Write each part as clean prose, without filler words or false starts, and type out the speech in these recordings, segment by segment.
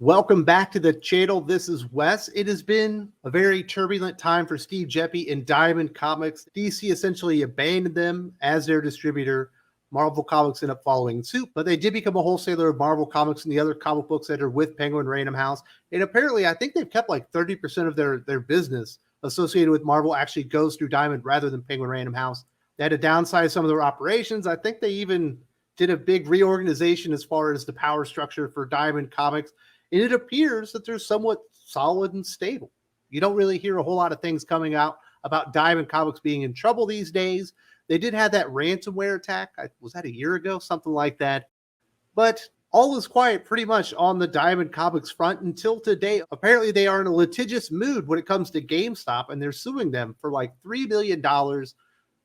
Welcome back to the channel. This is Wes. It has been a very turbulent time for Steve Geppi and Diamond Comics. DC essentially abandoned them as their distributor. Marvel Comics ended up following suit, but they did become a wholesaler of Marvel Comics and the other comic books that are with Penguin Random House. And apparently, I think they've kept like 30% of their business associated with Marvel actually goes through Diamond rather than Penguin Random House. They had to downsize some of their operations. I think they even did a big reorganization as far as the power structure for Diamond Comics. And it appears that they're somewhat solid and stable. You don't really hear a whole lot of things coming out about Diamond Comics being in trouble these days. They did have that ransomware attack. Was that a year ago? Something like that. But all is quiet pretty much on the Diamond Comics front until today. Apparently, they are in a litigious mood when it comes to GameStop, and they're suing them for like $3 million.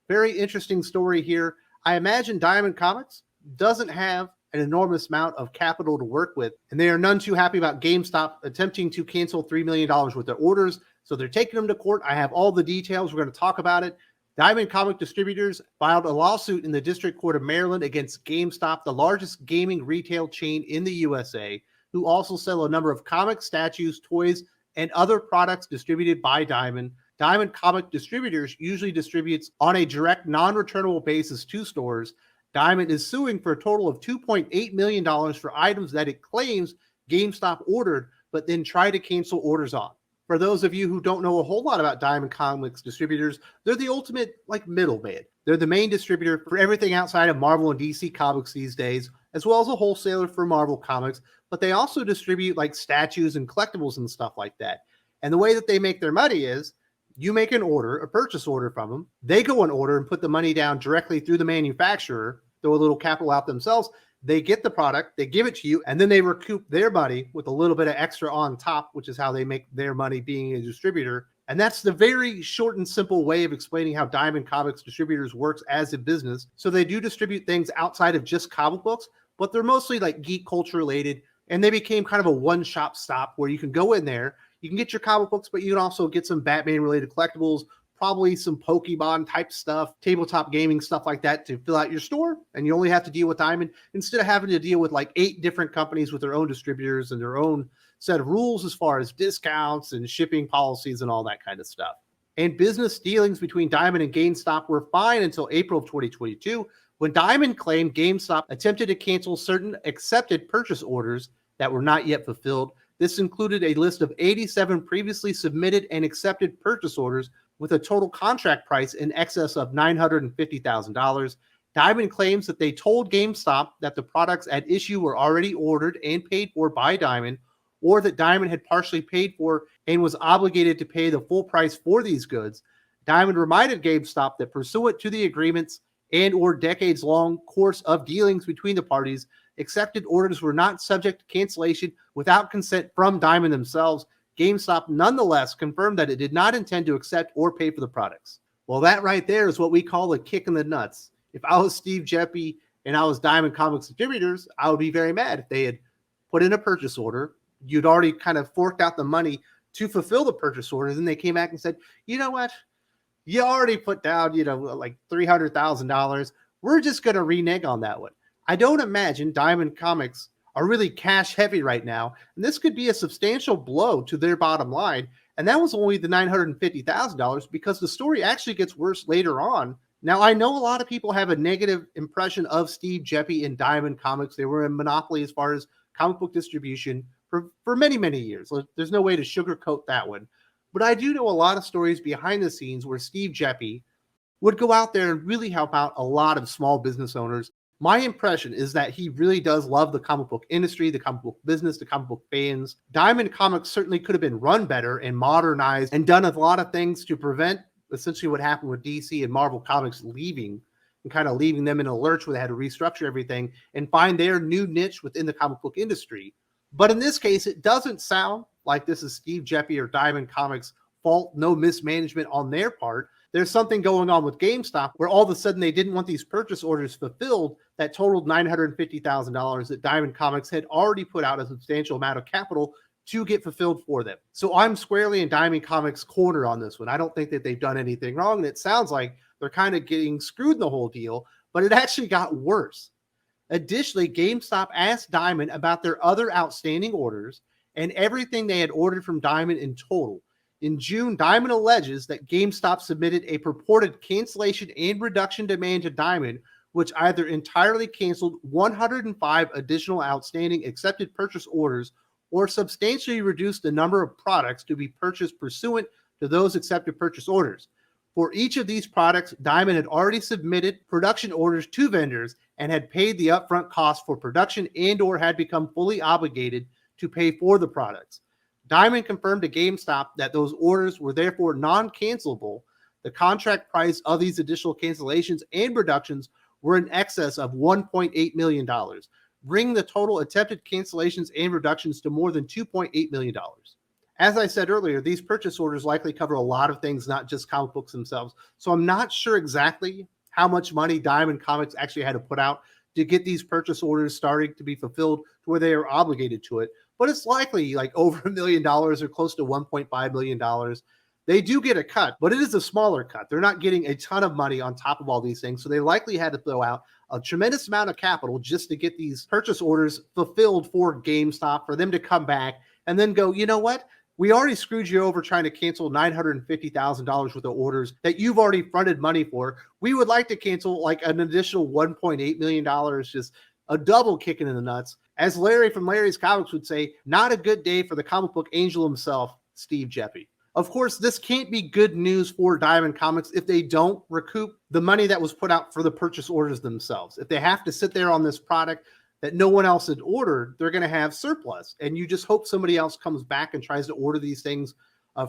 Very interesting story here. I imagine Diamond Comics doesn't have an enormous amount of capital to work with, and they are none too happy about GameStop attempting to cancel $3 million worth of orders. So they're taking them to court. I have all the details. We're going to talk about it. Diamond Comic Distributors filed a lawsuit in the District Court of Maryland against GameStop, the largest gaming retail chain in the USA, who also sell a number of comics, statues, toys, and other products distributed by Diamond. Diamond Comic Distributors usually distributes on a direct, non-returnable basis to stores. Diamond is suing for a total of $2.8 million for items that it claims GameStop ordered, but then tried to cancel orders on. For those of you who don't know a whole lot about Diamond Comics Distributors, they're the ultimate middleman. They're the main distributor for everything outside of Marvel and DC Comics these days, as well as a wholesaler for Marvel Comics, but they also distribute like statues and collectibles and stuff like that. And the way that they make their money is you make an order, a purchase order from them. They go and order and put the money down directly through the manufacturer, throw a little capital out themselves. They get the product, they give it to you, and then they recoup their money with a little bit of extra on top, which is how they make their money being a distributor. And that's the very short and simple way of explaining how Diamond Comics Distributors works as a business. So they do distribute things outside of just comic books, but they're mostly like geek culture related. And they became kind of a one-shop stop where you can go in there, you can get your comic books, but you can also get some Batman-related collectibles, probably some Pokemon type stuff, tabletop gaming stuff like that to fill out your store. And you only have to deal with Diamond instead of having to deal with like 8 different companies with their own distributors and their own set of rules as far as discounts and shipping policies and all that kind of stuff. And business dealings between Diamond and GameStop were fine until April of 2022, when Diamond claimed GameStop attempted to cancel certain accepted purchase orders that were not yet fulfilled. This included a list of 87 previously submitted and accepted purchase orders with a total contract price in excess of $950,000. Diamond claims that they told GameStop that the products at issue were already ordered and paid for by Diamond, or that Diamond had partially paid for and was obligated to pay the full price for these goods. Diamond reminded GameStop that pursuant to the agreements and or decades-long course of dealings between the parties, accepted orders were not subject to cancellation without consent from Diamond themselves. GameStop nonetheless confirmed that it did not intend to accept or pay for the products. Well, that right there is what we call a kick in the nuts. If I was Steve Geppi and I was Diamond Comics Distributors, I would be very mad if they had put in a purchase order. You'd already kind of forked out the money to fulfill the purchase order. Then they came back and said, you know what? You already put down, like $300,000. We're just going to renege on that one. I don't imagine Diamond Comics are really cash heavy right now, and this could be a substantial blow to their bottom line. And that was only the $950,000, because the story actually gets worse later on. Now, I know a lot of people have a negative impression of Steve Geppi and Diamond Comics. They were a monopoly as far as comic book distribution for many, many years. There's no way to sugarcoat that one. But I do know a lot of stories behind the scenes where Steve Geppi would go out there and really help out a lot of small business owners. My impression is that he really does love the comic book industry, the comic book business, the comic book fans. Diamond Comics certainly could have been run better and modernized and done a lot of things to prevent essentially what happened with DC and Marvel Comics leaving and kind of leaving them in a lurch where they had to restructure everything and find their new niche within the comic book industry. But in this case, it doesn't sound like this is Steve Geppi or Diamond Comics' fault, no mismanagement on their part. There's something going on with GameStop where all of a sudden they didn't want these purchase orders fulfilled that totaled $950,000 that Diamond Comics had already put out a substantial amount of capital to get fulfilled for them. So I'm squarely in Diamond Comics' corner on this one. I don't think that they've done anything wrong, and it sounds like they're kind of getting screwed in the whole deal, but it actually got worse. Additionally, GameStop asked Diamond about their other outstanding orders, and everything they had ordered from Diamond in total. In June, Diamond alleges that GameStop submitted a purported cancellation and reduction demand to Diamond, which either entirely canceled 105 additional outstanding accepted purchase orders or substantially reduced the number of products to be purchased pursuant to those accepted purchase orders. For each of these products, Diamond had already submitted production orders to vendors and had paid the upfront cost for production and or had become fully obligated to pay for the products. Diamond confirmed to GameStop that those orders were therefore non-cancelable. The contract price of these additional cancellations and reductions were in excess of $1.8 million, bringing the total attempted cancellations and reductions to more than $2.8 million. As I said earlier, these purchase orders likely cover a lot of things, not just comic books themselves. So I'm not sure exactly how much money Diamond Comics actually had to put out to get these purchase orders starting to be fulfilled to where they are obligated to it. But it's likely like over $1 million or close to $1.5 million. They do get a cut, but it is a smaller cut. They're not getting a ton of money on top of all these things. So they likely had to throw out a tremendous amount of capital just to get these purchase orders fulfilled for GameStop, for them to come back and then go, you know what? We already screwed you over trying to cancel $950,000 worth of orders that you've already fronted money for. We would like to cancel like an additional $1.8 million, just a double kicking in the nuts. As Larry from Larry's Comics would say, not a good day for the comic book angel himself, Steve Geppi. Of course, this can't be good news for Diamond Comics if they don't recoup the money that was put out for the purchase orders themselves. If they have to sit there on this product that no one else had ordered, they're going to have surplus. And you just hope somebody else comes back and tries to order these things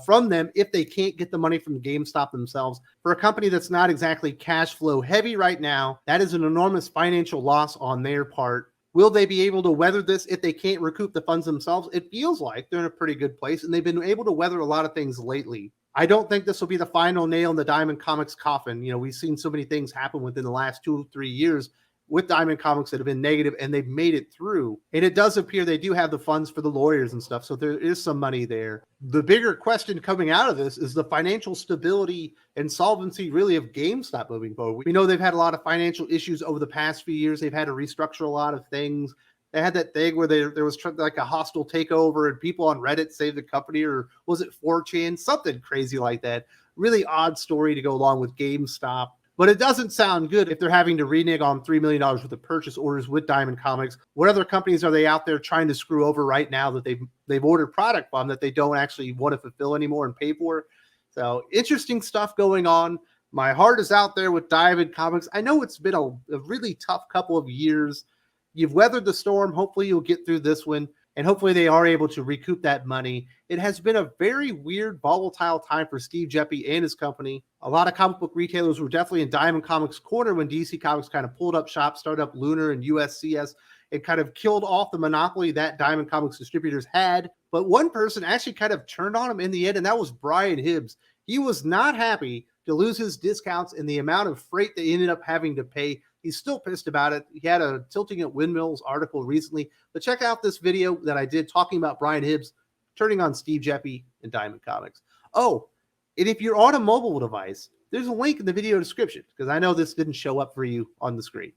from them if they can't get the money from GameStop themselves. For a company that's not exactly cash flow heavy right now, that is an enormous financial loss on their part. Will they be able to weather this if they can't recoup the funds themselves? It feels like they're in a pretty good place, and they've been able to weather a lot of things lately. I don't think this will be the final nail in the Diamond Comics coffin. You know, we've seen so many things happen within the last 2 or 3 years with Diamond Comics that have been negative, and they've made it through. And it does appear they do have the funds for the lawyers and stuff, so there is some money there. The bigger question coming out of this is the financial stability and solvency really of GameStop moving forward. We know they've had a lot of financial issues over the past few years. They've had to restructure a lot of things. They had that thing where there was like a hostile takeover and people on Reddit saved the company, or was it 4chan? Something crazy like that. Really odd story to go along with GameStop. But it doesn't sound good if they're having to renege on $3 million worth of purchase orders with Diamond Comics. What other companies are they out there trying to screw over right now that they've ordered product from that they don't actually want to fulfill anymore and pay for? So interesting stuff going on. My heart is out there with Diamond Comics. I know it's been a really tough couple of years. You've weathered the storm. Hopefully you'll get through this one, and hopefully they are able to recoup that money. It has been a very weird, volatile time for Steve Geppi and his company. A lot of comic book retailers were definitely in Diamond Comics' corner when DC Comics kind of pulled up shop, started up Lunar and USCS, and kind of killed off the monopoly that Diamond Comics distributors had. But one person actually kind of turned on him in the end, and that was Brian HIBBS. He was not happy to lose his discounts and the amount of freight they ended up having to pay. He's still pissed about it. He had a Tilting at Windmills article recently, but check out this video that I did talking about Brian HIBBS turning on Steve Geppi and Diamond Comics. Oh, and if you're on a mobile device, there's a link in the video description because I know this didn't show up for you on the screen.